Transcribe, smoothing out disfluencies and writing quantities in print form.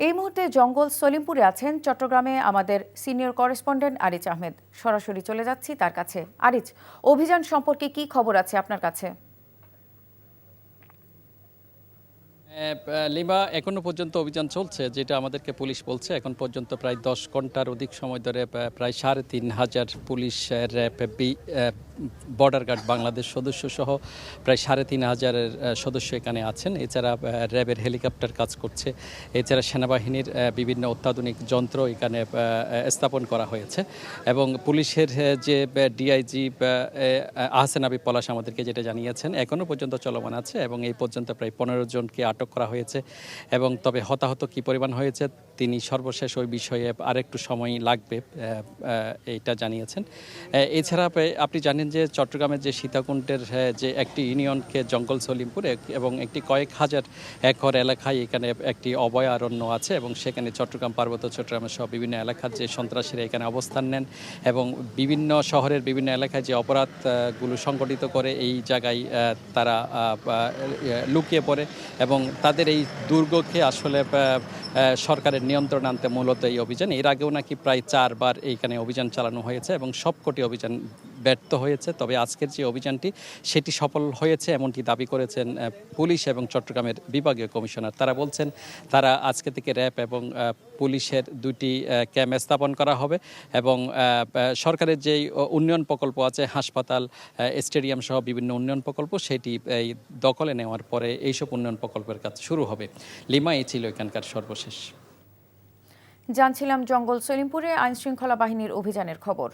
এই মুহূর্তে জঙ্গল সলিমপুরে আছেন চট্টগ্রামে আমাদের সিনিয়র করেসপন্ডেন্ট আরিচ আহমেদ। সরাসরি চলে যাচ্ছি তার কাছে। আরিচ, অভিযান সম্পর্কে কি খবর আছে আপনার কাছে? লিমা, এখনো পর্যন্ত অভিযান চলছে, যেটা আমাদেরকে পুলিশ বলছে। এখন পর্যন্ত প্রায় 10 ঘন্টার অধিক সময় ধরে প্রায় 3,500 police, RAB, border guard Bangladesh সদস্য সহ প্রায় 3,500 সদস্য এখানে আছেন। এছাড়া র্যাবের হেলিকপ্টার কাজ করছে। এছাড়া সেনাবাহিনীর বিভিন্ন অত্যাধুনিক যন্ত্র এখানে স্থাপন করা হয়েছে। এবং পুলিশের যে ডিআইজি আহসান আবি পলাশ আমাদেরকে যেটা জানিয়েছেন, এখনও পর্যন্ত চলমান আছে এবং এই পর্যন্ত প্রায় 15 জনকে আটক করা হয়েছে। এবং তবে হতাহত কী পরিমাণ হয়েছে তিনি সর্বশেষ ওই বিষয়ে আরেকটু সময় লাগবে এইটা জানিয়েছেন। এছাড়া আপনি জানেন যে চট্টগ্রামের যে সীতাকুণ্ডের যে একটি ইউনিয়নকে জঙ্গল সলিমপুর এবং একটি কয়েক হাজার একর এলাকায় এখানে একটি অভয়ারণ্য আছে এবং সেখানে চট্টগ্রাম, পার্বত্য চট্টগ্রামের সহ বিভিন্ন এলাকার যে সন্ত্রাসীরা এখানে অবস্থান নেন এবং বিভিন্ন শহরের বিভিন্ন এলাকায় যে অপরাধগুলো সংগঠিত করে এই জায়গায় তারা লুকিয়ে পড়ে এবং তাদের এই দুর্গকে আসলে সরকারের নিয়ন্ত্রণ আনতে মূলত এই অভিযান। এর আগেও নাকি প্রায় 4 বার এইখানে অভিযান চালানো হয়েছে এবং সবকটি অভিযান ব্যর্থ হয়েছে। তবে আজকের যে অভিযানটি সেটি সফল হয়েছে এমনটি দাবি করেছেন পুলিশ এবং চট্টগ্রামের বিভাগীয় কমিশনার। তারা বলছেন তারা আজকে থেকে র্যাব এবং পুলিশের 2টি ক্যাম্প স্থাপন করা হবে এবং সরকারের যেই উন্নয়ন প্রকল্প আছে, হাসপাতাল, স্টেডিয়াম সহ বিভিন্ন উন্নয়ন প্রকল্প, সেটি এই দখলে নেওয়ার পরে এইসব উন্নয়ন প্রকল্পের কাজ শুরু হবে। লিমা, এই ছিল এখানকার সর্বশেষ। জানছিলাম জঙ্গল সলিমপুরে আইনশৃঙ্খলা বাহিনীর অভিযানের খবর।